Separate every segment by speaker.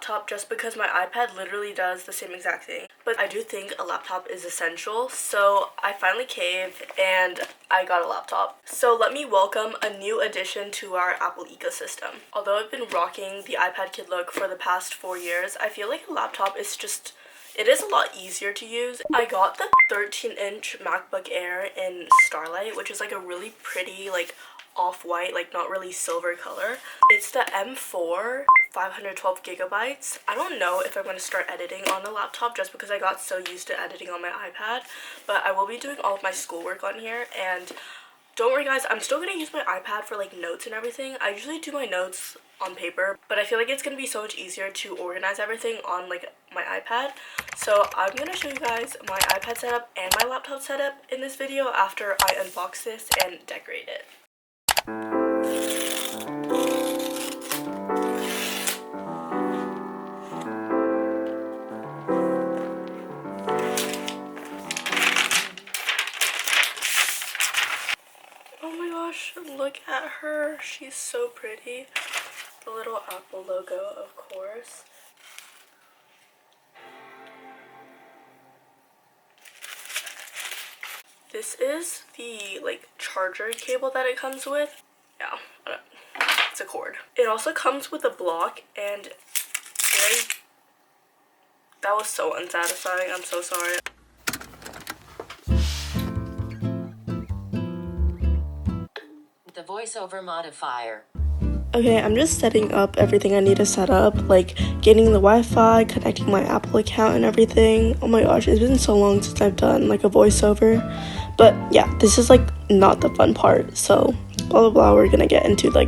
Speaker 1: laptop just because my iPad literally does the same exact thing. But I do think a laptop is essential, so I finally caved and I got a laptop. So let me welcome a new addition to our Apple ecosystem. Although I've been rocking the iPad Kid look for the past 4 years, I feel like a laptop is just, it is a lot easier to use. I got the 13-inch MacBook Air in Starlight, which is like a really pretty, like off-white, like not really silver color. It's the M4, 512 gigabytes. I don't know if I'm going to start editing on the laptop just because I got so used to editing on my iPad, but I will be doing all of my schoolwork on here. And don't worry guys, I'm still going to use my iPad for like notes and everything. I usually do my notes on paper, but I feel like it's going to be so much easier to organize everything on like my iPad. So I'm going to show you guys my iPad setup and my laptop setup in this video after I unbox this and decorate it. Oh my gosh, look at her. She's so pretty. The little Apple logo, of course. This is the like charger cable that it comes with. Yeah, it's a cord. It also comes with a block, and that was so unsatisfying. I'm so sorry.
Speaker 2: The voiceover modifier.
Speaker 1: Okay, I'm just setting up everything I need to set up, like getting the Wi-Fi, connecting my Apple account and everything. Oh my gosh, it's been so long since I've done like a voiceover. But yeah, this is like not the fun part, so blah blah blah, we're gonna get into like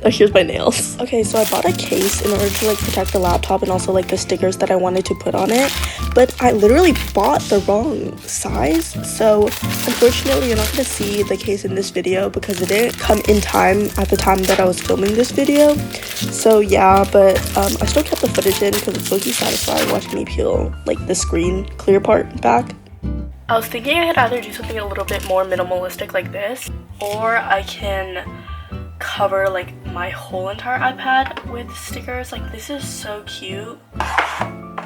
Speaker 1: here's my nails. Okay, so I bought a case in order to like protect the laptop and also like the stickers that I wanted to put on it, but I literally bought the wrong size, so unfortunately you're not gonna see the case in this video because it didn't come in time at the time that I was filming this video. So yeah, but I still kept the footage in because it's really satisfying watching me peel like the screen clear part back. I was thinking I could either do something a little bit more minimalistic like this, or I can cover like my whole entire iPad with stickers. Like this is so cute. I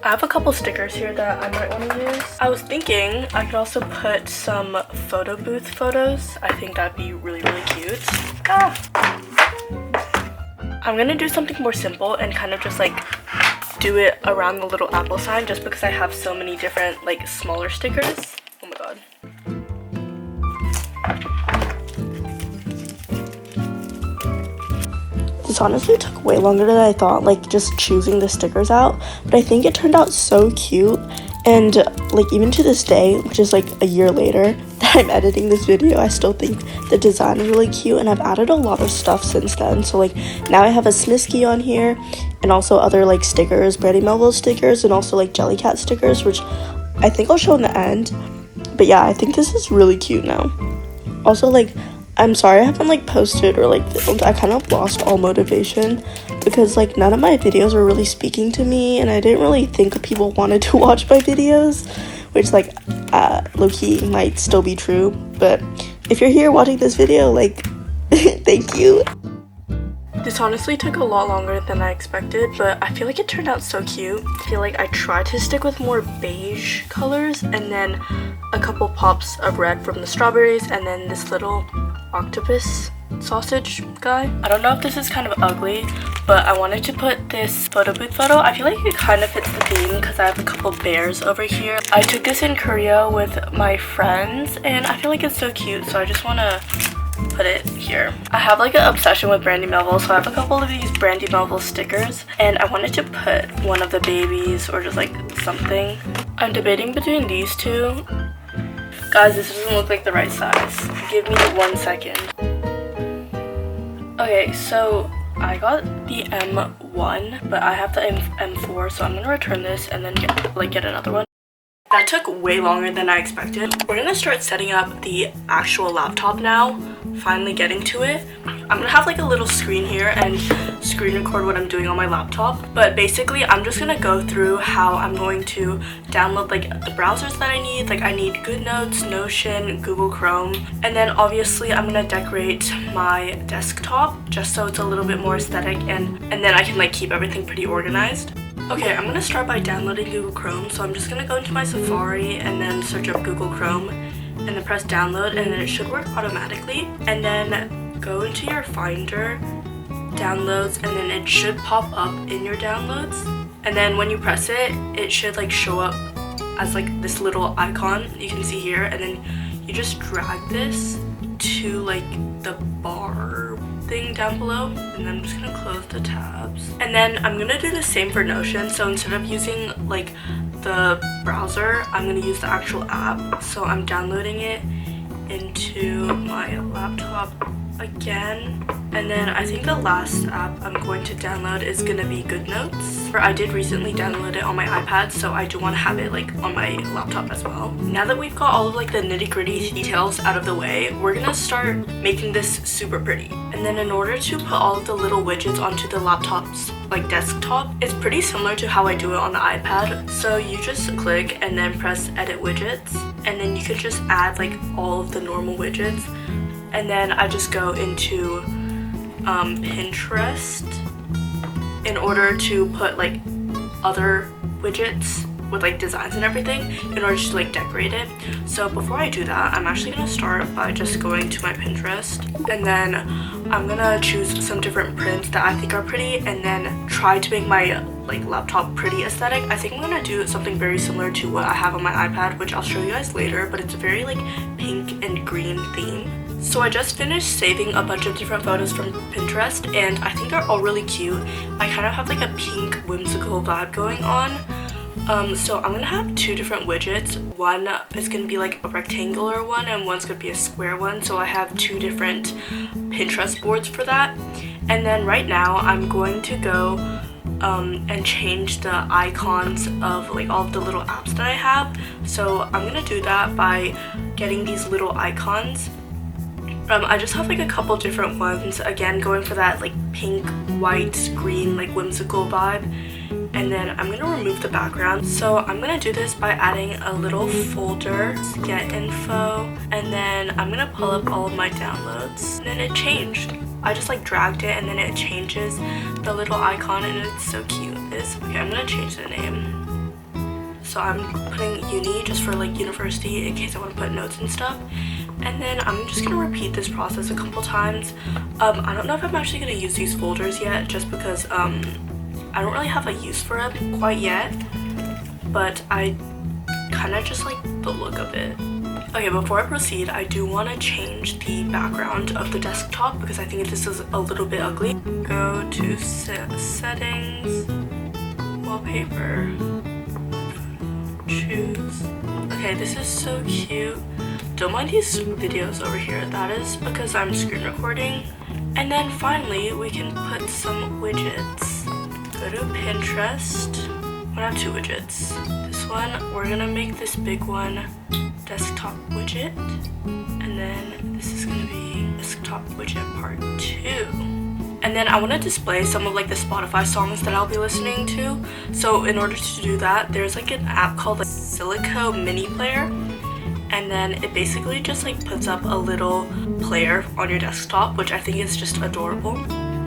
Speaker 1: have a couple stickers here that I might want to use. I was thinking I could also put some photo booth photos. I think that'd be really cute. I'm gonna do something more simple and kind of just like do it around the little Apple sign just because I have so many different like smaller stickers. Oh my god. This honestly took way longer than I thought, like just choosing the stickers out, but I think it turned out so cute. And like even to this day, which is like a year later that I'm editing this video, I still think the design is really cute, and I've added a lot of stuff since then. So like now I have a Smisky on here and also other like stickers, Brandy Melville stickers, and also like Jellycat stickers, which I think I'll show in the end. But yeah, I think this is really cute now. Also, like, I'm sorry I haven't like posted or like filmed. I kind of lost all motivation because like none of my videos were really speaking to me, and I didn't really think people wanted to watch my videos, which like low-key might still be true. But if you're here watching this video, like thank you. This honestly took a lot longer than I expected, but I feel like it turned out so cute. I feel like I tried to stick with more beige colors, and then a couple pops of red from the strawberries, and then this little octopus sausage guy. I don't know if this is kind of ugly, but I wanted to put this photo booth photo. I feel like it kind of fits the theme because I have a couple bears over here. I took this in Korea with my friends, and I feel like it's so cute, so I just want to put it here. I have like an obsession with Brandy Melville, so I have a couple of these Brandy Melville stickers, and I wanted to put one of the babies or just like something. I'm debating between these two. Guys, this doesn't look like the right size. Give me 1 second. Okay, so I got the M1, but I have the M4, so I'm gonna return this and then get another one. That took way longer than I expected. We're gonna start setting up the actual laptop now, finally getting to it. I'm gonna have like a little screen here and screen record what I'm doing on my laptop, but basically I'm just gonna go through how I'm going to download like the browsers that I need. Like I need GoodNotes, Notion, Google Chrome, and then obviously I'm gonna decorate my desktop just so it's a little bit more aesthetic and then I can like keep everything pretty organized. Okay, I'm gonna start by downloading Google Chrome. So I'm just gonna go into my Safari and then search up Google Chrome and then press download, and then it should work automatically. And then go into your Finder, downloads, and then it should pop up in your downloads. And then when you press it, it should like show up as like this little icon you can see here, and then you just drag this to like the bar thing down below, and then I'm just gonna close the tabs. And then I'm gonna do the same for Notion. So instead of using like the browser, I'm gonna use the actual app. So I'm downloading it into my laptop again. And then I think the last app I'm going to download is gonna be GoodNotes. I did recently download it on my iPad, so I do want to have it like on my laptop as well. Now that we've got all of like the nitty-gritty details out of the way, we're gonna start making this super pretty. And then in order to put all of the little widgets onto the laptop's like desktop, it's pretty similar to how I do it on the iPad. So you just click and then press edit widgets, and then you can just add like all of the normal widgets. And then I just go into Pinterest in order to put like other widgets with like designs and everything in order to like decorate it. So before I do that, I'm actually gonna start by just going to my Pinterest, and then I'm gonna choose some different prints that I think are pretty and then try to make my like laptop pretty aesthetic. I think I'm gonna do something very similar to what I have on my iPad, which I'll show you guys later, but it's a very like pink and green theme. So I just finished saving a bunch of different photos from Pinterest, and I think they're all really cute. I kind of have like a pink whimsical vibe going on. So I'm gonna have two different widgets. One is gonna be like a rectangular one and one's gonna be a square one. So I have two different Pinterest boards for that. And then right now I'm going to go and change the icons of like all of the little apps that I have. So I'm gonna do that by getting these little icons. I just have like a couple different ones, again going for that like pink, white, green, like whimsical vibe. And then I'm gonna remove the background. So I'm gonna do this by adding a little folder, get info, and then I'm gonna pull up all of my downloads. And then it changed. I just like dragged it and then it changes the little icon, and it's so cute. Okay, I'm gonna change the name. So I'm putting uni just for like university in case I want to put notes and stuff. And then I'm just gonna repeat this process a couple times. I don't know if I'm actually gonna use these folders yet, just because I don't really have a use for it quite yet, but I kind of just like the look of it. Okay, before I proceed, I do want to change the background of the desktop because I think this is a little bit ugly. Go to settings, wallpaper, choose. Okay, this is so cute. Don't mind these videos over here. That is because I'm screen recording. And then finally, we can put some widgets. Go to Pinterest. I'm gonna have two widgets. This one, we're gonna make this big one desktop widget. And then this is gonna be desktop widget part 2. And then I want to display some of like the Spotify songs that I'll be listening to. So in order to do that, there's like an app called the Silico Mini Player. And then it basically just like puts up a little player on your desktop, which I think is just adorable.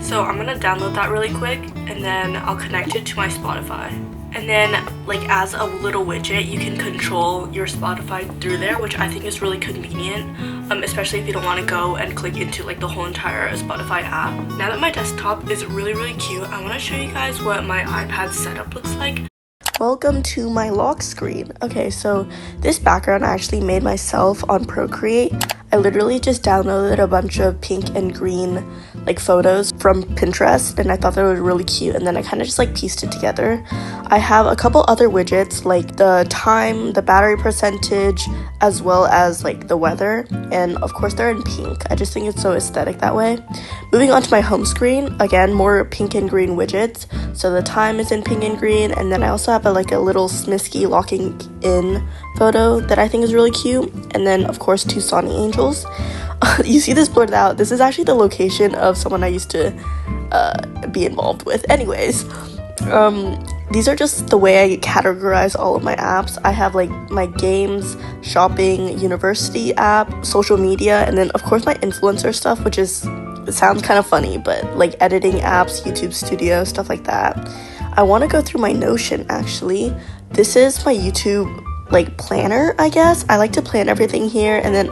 Speaker 1: So I'm gonna download that really quick and then I'll connect it to my Spotify. And then like as a little widget, you can control your Spotify through there, which I think is really convenient, especially if you don't want to go and click into like the whole entire Spotify app. Now that my desktop is really, really cute, I want to show you guys what my iPad setup looks like. Welcome to my lock screen. Okay, so this background I actually made myself on Procreate. I literally just downloaded a bunch of pink and green like photos from Pinterest, and I thought that was really cute, and then I kind of just like pieced it together. I have a couple other widgets like the time, the battery percentage, as well as like the weather, and of course they're in pink. I just think it's so aesthetic that way. Moving on to my home screen, again more pink and green widgets. So the time is in pink and green, and then I also have a little Smisky locking in photo that I think is really cute, and then of course 2 Sony angels. You see this blurred out. This is actually the location of someone I used to be involved with. Anyways, these are just the way I categorize all of my apps. I have like my games, shopping, university app, social media, and then of course my influencer stuff, which is, it sounds kind of funny, but like editing apps, YouTube Studio, stuff like that. I want to go through my Notion actually. This is my YouTube like planner, I guess. I like to plan everything here, and then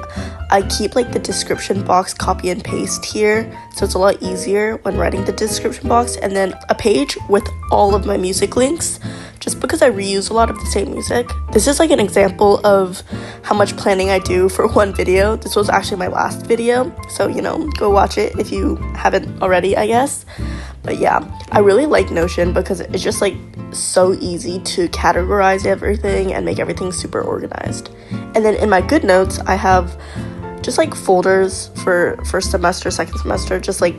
Speaker 1: I keep like the description box copy and paste here, so it's a lot easier when writing the description box, and then a page with all of my music links, just because I reuse a lot of the same music. This is like an example of how much planning I do for one video. This was actually my last video, so you know, go watch it if you haven't already, I guess. But yeah, I really like Notion because it's just like so easy to categorize everything and make everything super organized. And then in my good notes, I have just like folders for first semester, second semester, just like,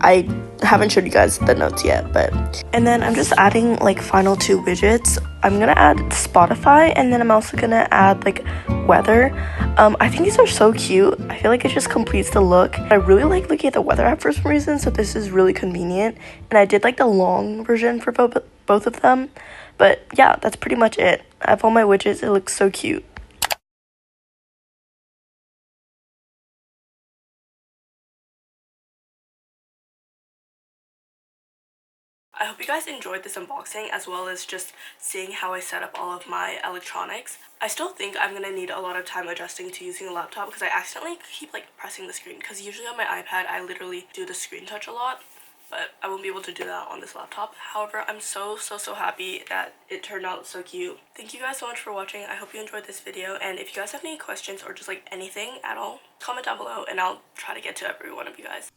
Speaker 1: I haven't showed you guys the notes yet, but. And then I'm just adding like final 2 widgets. I'm gonna add Spotify, and then I'm also gonna add like weather. I think these are so cute. I feel like it just completes the look. I really like looking at the weather app for some reason, so this is really convenient. And I did like the long version for both of them. But yeah, that's pretty much it. I have all my widgets. It looks so cute. I hope you guys enjoyed this unboxing, as well as just seeing how I set up all of my electronics. I still think I'm gonna need a lot of time adjusting to using a laptop because I accidentally keep like pressing the screen, because usually on my iPad I literally do the screen touch a lot, but I won't be able to do that on this laptop. However, I'm so happy that it turned out so cute. Thank you guys so much for watching. I hope you enjoyed this video, and if you guys have any questions or just like anything at all, comment down below and I'll try to get to every one of you guys.